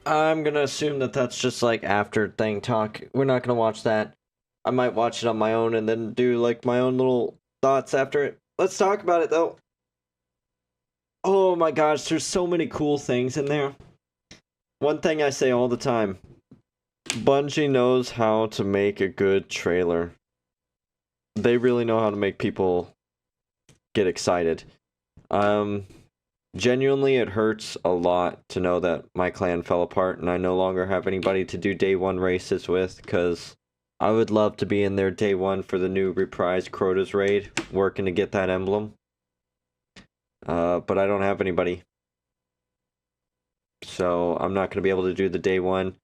I'm gonna assume that that's just like after thing talk. We're not gonna watch that. I might watch it on my own and then do like my own little thoughts after it. Let's talk about it though. Oh my gosh, there's so many cool things in there. One thing I say all the time, Bungie knows how to make a good trailer. They really know how to make people get excited. Um, Genuinely, it hurts a lot to know that my clan fell apart and I no longer have anybody to do day one races with, because I would love to be in there day one for the new reprised Crota's raid, working to get that emblem. But I don't have anybody. So I'm not going to be able to do the day one.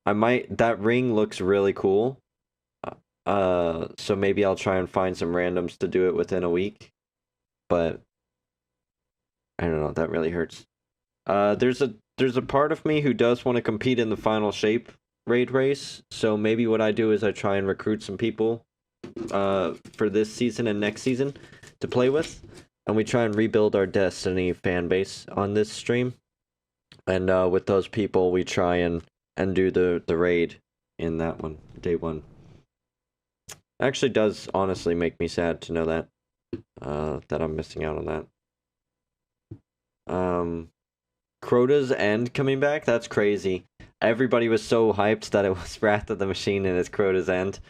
That ring looks really cool. So maybe I'll try and find some randoms to do it within a week. But I don't know, that really hurts. There's a part of me who does want to compete in the final shape raid race. So maybe what I do is I try and recruit some people for this season and next season to play with, and we try and rebuild our Destiny fan base on this stream. And with those people, we try and do the raid in that one, day one. Actually, does honestly make me sad to know that that I'm missing out on that. Crota's End coming back? That's crazy. Everybody was so hyped that it was Wrath of the Machine and it's Crota's End.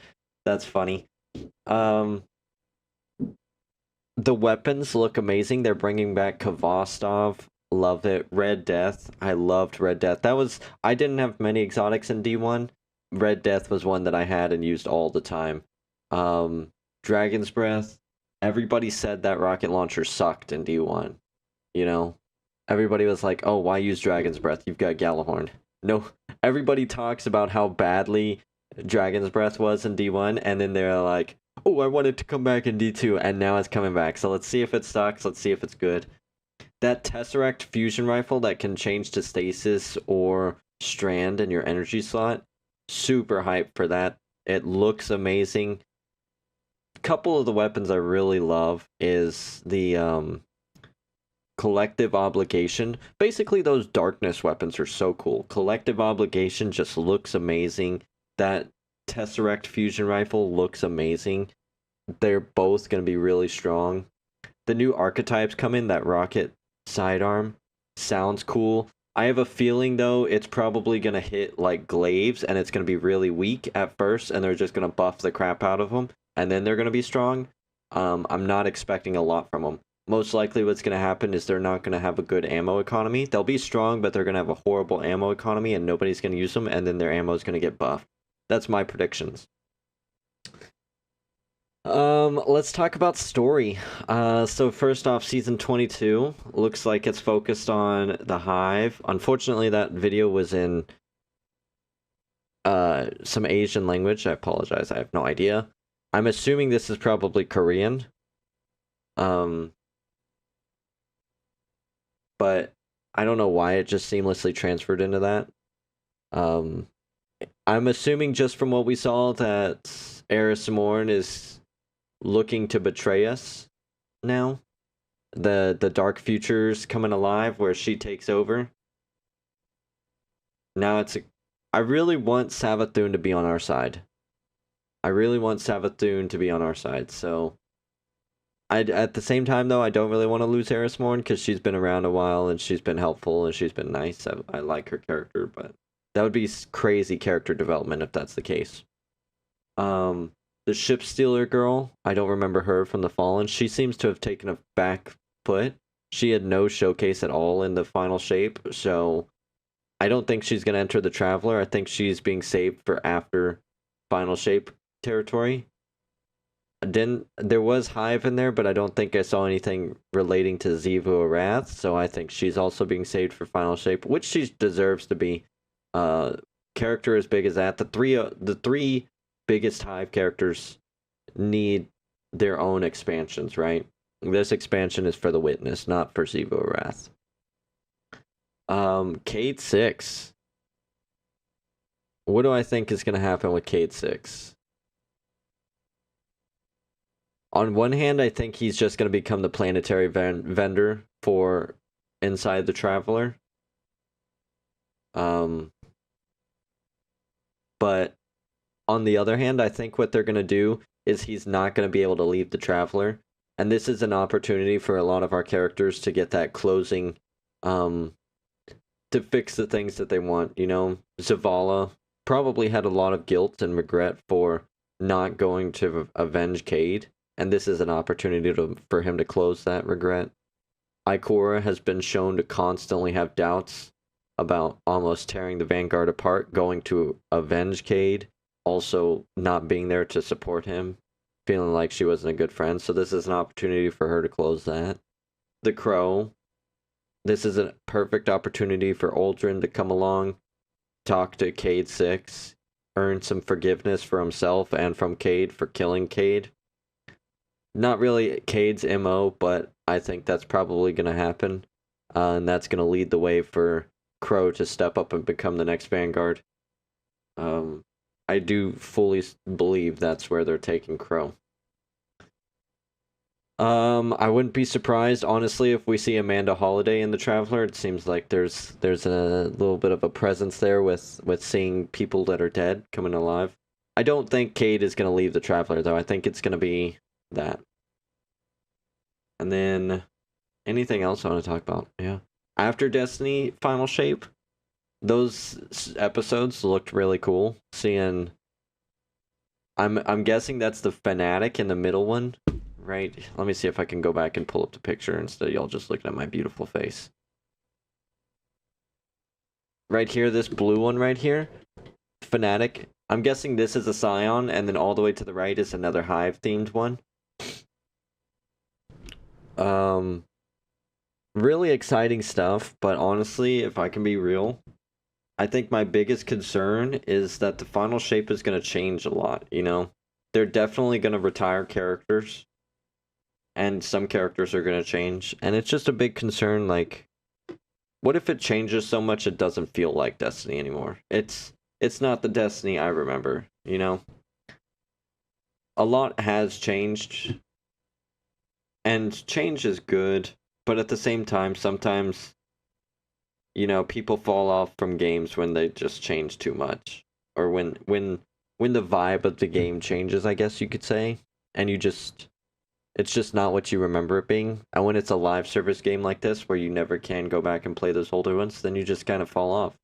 That's funny. The weapons look amazing. They're bringing back Kvostov. Love it. Red Death. I loved Red Death. I didn't have many exotics in D1. Red Death was one that I had and used all the time. Dragon's Breath. Everybody said that rocket launcher sucked in D1. You know? Everybody was like, oh, why use Dragon's Breath? You've got Gjallarhorn. No, everybody talks about how badly Dragon's Breath was in D1, and then they're like, oh, I want it to come back in D2, and now it's coming back. So let's see if it sucks. Let's see if it's good. That Tesseract fusion rifle that can change to stasis or strand in your energy slot, super hyped for that. It looks amazing. A couple of the weapons I really love is the Collective Obligation. Basically, those darkness weapons are so cool. Collective Obligation just looks amazing. That Tesseract fusion rifle looks amazing. They're both going to be really strong. The new archetypes come in, that rocket sidearm sounds cool. I have a feeling though it's probably going to hit like glaives and it's going to be really weak at first and they're just going to buff the crap out of them and then they're going to be strong. I'm not expecting a lot from them. Most likely what's going to happen is they're not going to have a good ammo economy. They'll be strong, but they're going to have a horrible ammo economy and nobody's going to use them, and then their ammo is going to get buffed. That's my predictions. Let's talk about story. So first off, season 22 looks like it's focused on the Hive. Unfortunately, that video was in some Asian language. I apologize. I have no idea. I'm assuming this is probably Korean. But I don't know why it just seamlessly transferred into that. I'm assuming just from what we saw that Eris Morn is looking to betray us now. The dark future's coming alive where she takes over. Now I really want Savathun to be on our side. So at the same time, though, I don't really want to lose Eris Morn because she's been around a while and she's been helpful and she's been nice. I like her character, but that would be crazy character development if that's the case. The Ship Stealer girl, I don't remember her from the Fallen. She seems to have taken a back foot. She had no showcase at all in the final shape, so I don't think she's going to enter the Traveler. I think she's being saved for after final shape territory. There was Hive in there, but I don't think I saw anything relating to Xivu or Wrath, so I think she's also being saved for final shape, which she deserves to be. Character as big as that. The three biggest Hive characters need their own expansions, right? This expansion is for the Witness, not for Xivu or Wrath. Cayde 6. What do I think is going to happen with Cayde 6? On one hand, I think he's just going to become the planetary vendor for inside the Traveler. Um, but on the other hand, I think what they're going to do is he's not going to be able to leave the Traveler. And this is an opportunity for a lot of our characters to get that closing, to fix the things that they want. You know, Zavala probably had a lot of guilt and regret for not going to avenge Cade, and this is an opportunity for him to close that regret. Ikora has been shown to constantly have doubts about almost tearing the Vanguard apart, going to avenge Cade, also not being there to support him, feeling like she wasn't a good friend. So this is an opportunity for her to close that. The Crow. This is a perfect opportunity for Uldren to come along, talk to Cade 6, earn some forgiveness for himself and from Cade for killing Cade. Not really Cade's MO, but I think that's probably going to happen. And that's going to lead the way for Crow to step up and become the next Vanguard. I do fully believe that's where they're taking Crow. I wouldn't be surprised, honestly, if we see Amanda Holiday in the Traveler. It seems like there's a little bit of a presence there with seeing people that are dead coming alive. I don't think Cade is going to leave the Traveler, though. I think it's going to be that. And then anything else I want to talk about? Yeah. After Destiny Final Shape, those episodes looked really cool. Seeing, I'm guessing that's the Fanatic in the middle one, right? Let me see if I can go back and pull up the picture instead of y'all just looking at my beautiful face. Right here, this blue one right here, Fanatic. I'm guessing this is a Scion, and then all the way to the right is another Hive themed one. Really exciting stuff, but honestly, if I can be real, I think my biggest concern is that the Final Shape is going to change a lot, you know? They're definitely going to retire characters, and some characters are going to change, and it's just a big concern, like, what if it changes so much it doesn't feel like Destiny anymore? It's not the Destiny I remember, you know? A lot has changed, and change is good, but at the same time, sometimes, you know, people fall off from games when they just change too much, or when the vibe of the game changes, I guess you could say, and it's just not what you remember it being. And when it's a live service game like this, where you never can go back and play those older ones, then you just kind of fall off.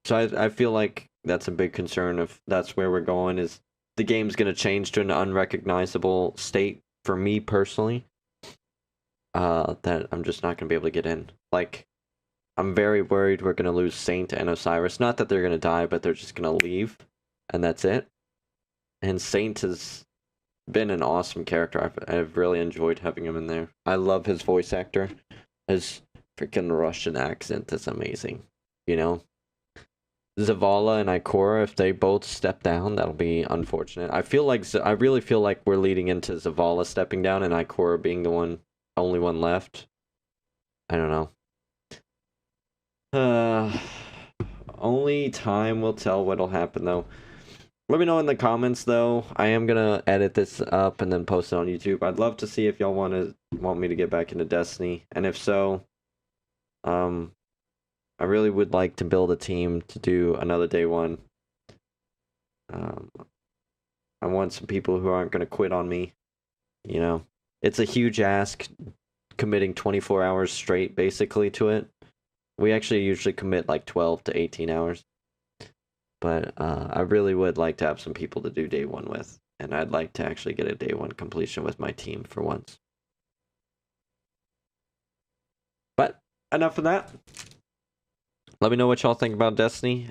So I feel like that's a big concern if that's where we're going, is the game's going to change to an unrecognizable state for me personally, that I'm just not going to be able to get in. Like, I'm very worried we're going to lose Saint and Osiris. Not that they're going to die, but they're just going to leave, and that's it. And Saint has been an awesome character. I've really enjoyed having him in there. I love his voice actor. His freaking Russian accent is amazing. You know? Zavala and Ikora, if they both step down, that'll be unfortunate. I really feel like we're leading into Zavala stepping down and Ikora being the only one left. I don't know. Only time will tell what'll happen, though. Let me know in the comments, though. I am gonna edit this up and then post it on YouTube. I'd love to see if y'all want me to get back into Destiny, and if so, I really would like to build a team to do another day one. I want some people who aren't gonna quit on me. You know, it's a huge ask, committing 24 hours straight, basically, to it. We actually usually commit like 12 to 18 hours. But I really would like to have some people to do day one with. And I'd like to actually get a day one completion with my team for once. But enough of that. Let me know what y'all think about Destiny.